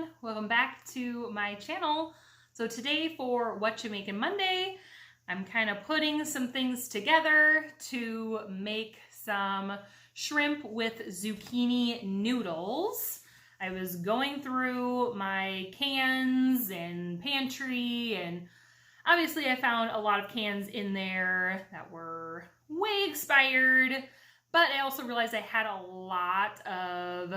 everyone, welcome back to my channel. So today for What You Making Monday, I'm kind of putting some things together to make some shrimp with zucchini noodles. I was going through my cans and pantry, and obviously I found a lot of cans in there that were way expired, but I also realized I had a lot of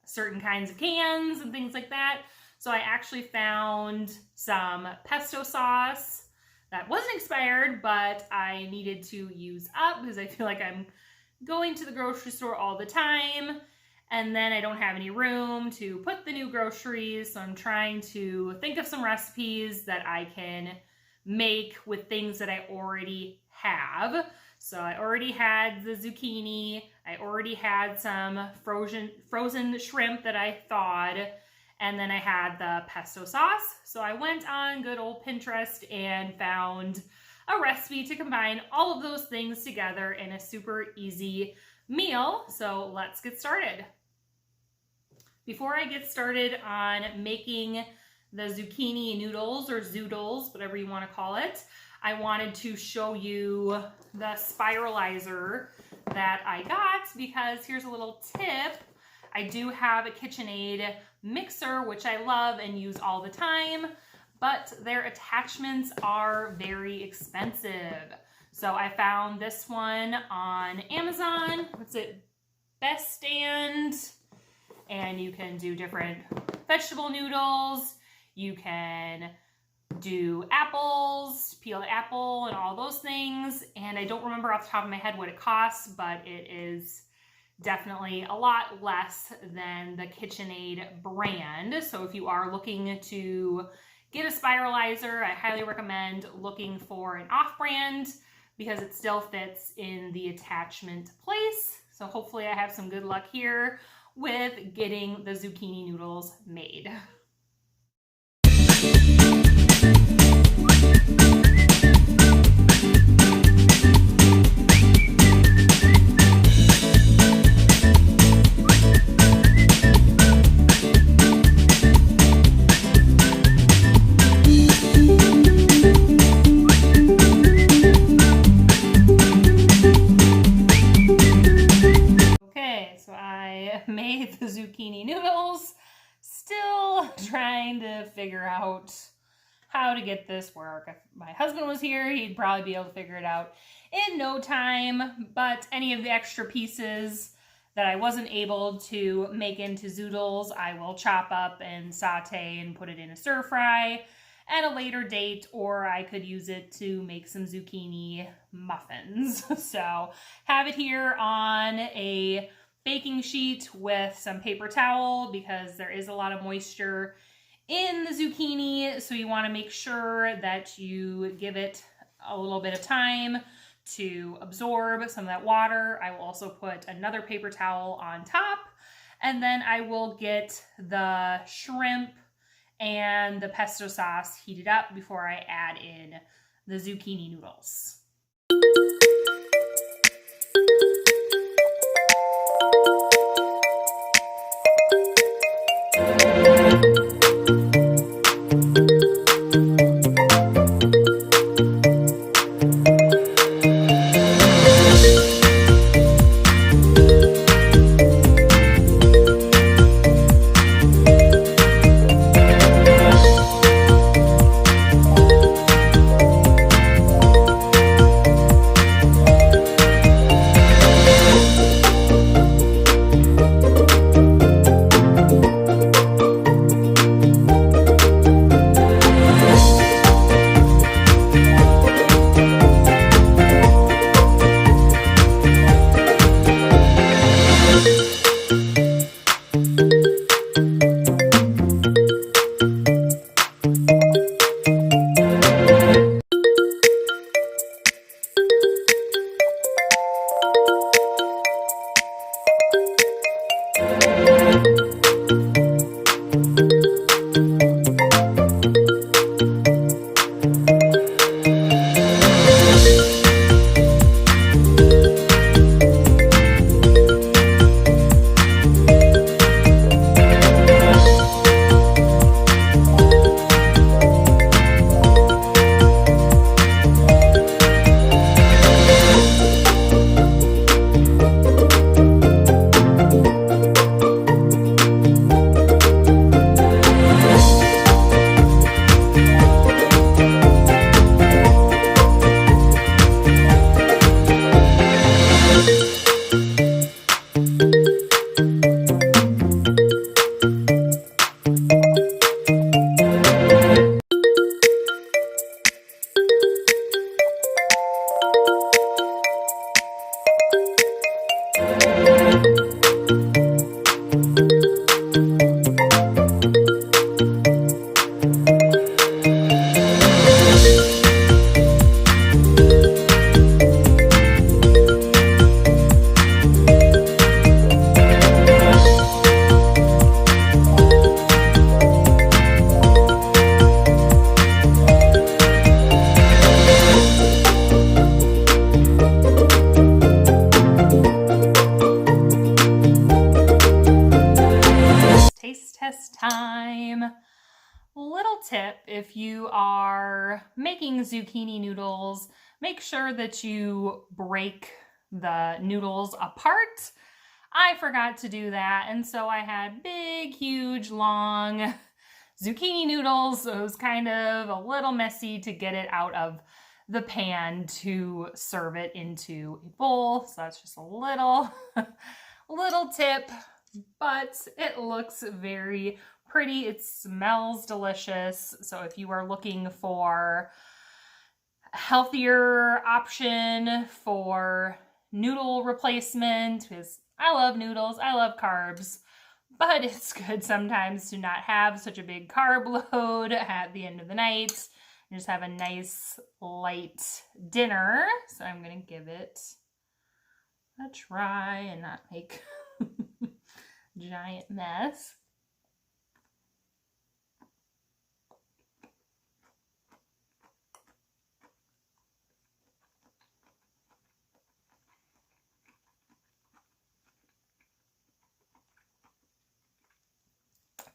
certain kinds of cans and things like that. So I actually found some pesto sauce that wasn't expired, but I needed to use up because I feel like I'm going to the grocery store all the time and then I don't have any room to put the new groceries. So I'm trying to think of some recipes that I can make with things that I already have. So I already had the zucchini, I already had some frozen shrimp that I thawed, and then I had the pesto sauce. So I went on good old Pinterest and found a recipe to combine all of those things together in a super easy meal. So let's get started. Before I get started on making the zucchini noodles or zoodles, whatever you want to call it, I wanted to show you the spiralizer that I got because here's a little tip. I do have a KitchenAid mixer, which I love and use all the time, but their attachments are very expensive. So I found this one on Amazon. What's it? Best Stand. And you can do different vegetable noodles. You can do apples, peel the apple and all those things. And I don't remember off the top of my head what it costs, but it is definitely a lot less than the KitchenAid brand. So if you are looking to get a spiralizer, I highly recommend looking for an off-brand because it still fits in the attachment place. So hopefully I have some good luck here with getting the zucchini noodles made. Okay, so I made the zucchini noodles, still trying to figure out how to get this work. If my husband was here, he'd probably be able to figure it out in no time, but any of the extra pieces that I wasn't able to make into zoodles, I will chop up and saute and put it in a stir fry at a later date, or I could use it to make some zucchini muffins. So have it here on a baking sheet with some paper towel because there is a lot of moisture in the zucchini, so you want to make sure that you give it a little bit of time to absorb some of that water. I will also put another paper towel on top, and then I will get the shrimp and the pesto sauce heated up before I add in the zucchini noodles. tip, if you are making zucchini noodles, make sure that you break the noodles apart. I forgot to do that, and so I had big, huge, long zucchini noodles, so it was kind of a little messy to get it out of the pan to serve it into a bowl. So that's just a little tip, but it looks very pretty. It smells delicious. So if you are looking for a healthier option for noodle replacement, because I love noodles, I love carbs, but it's good sometimes to not have such a big carb load at the end of the night and just have a nice light dinner. So I'm gonna give it a try and not make a giant mess.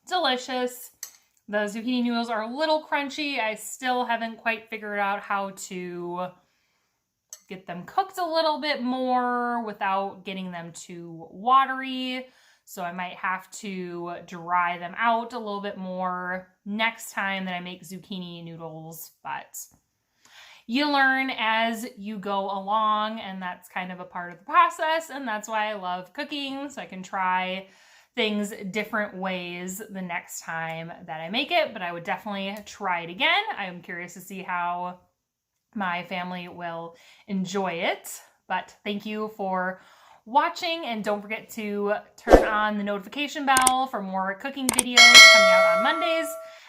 Delicious. The zucchini noodles are a little crunchy. I still haven't quite figured out how to get them cooked a little bit more without getting them too watery. So I might have to dry them out a little bit more next time that I make zucchini noodles, but you learn as you go along, and that's kind of a part of the process, and that's why I love cooking, so I can try things different ways the next time that I make it, but I would definitely try it again. I'm curious to see how my family will enjoy it, but thank you for watching, and don't forget to turn on the notification bell for more cooking videos coming out on Mondays,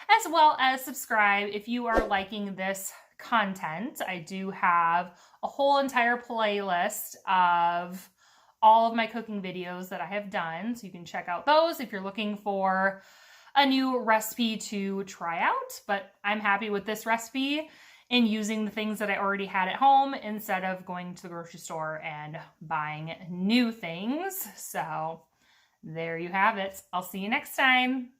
as well as subscribe if you are liking this content. I do have a whole entire playlist of all of my cooking videos that I have done, so you can check out those if you're looking for a new recipe to try out. But I'm happy with this recipe and using the things that I already had at home instead of going to the grocery store and buying new things. So there you have it. I'll see you next time.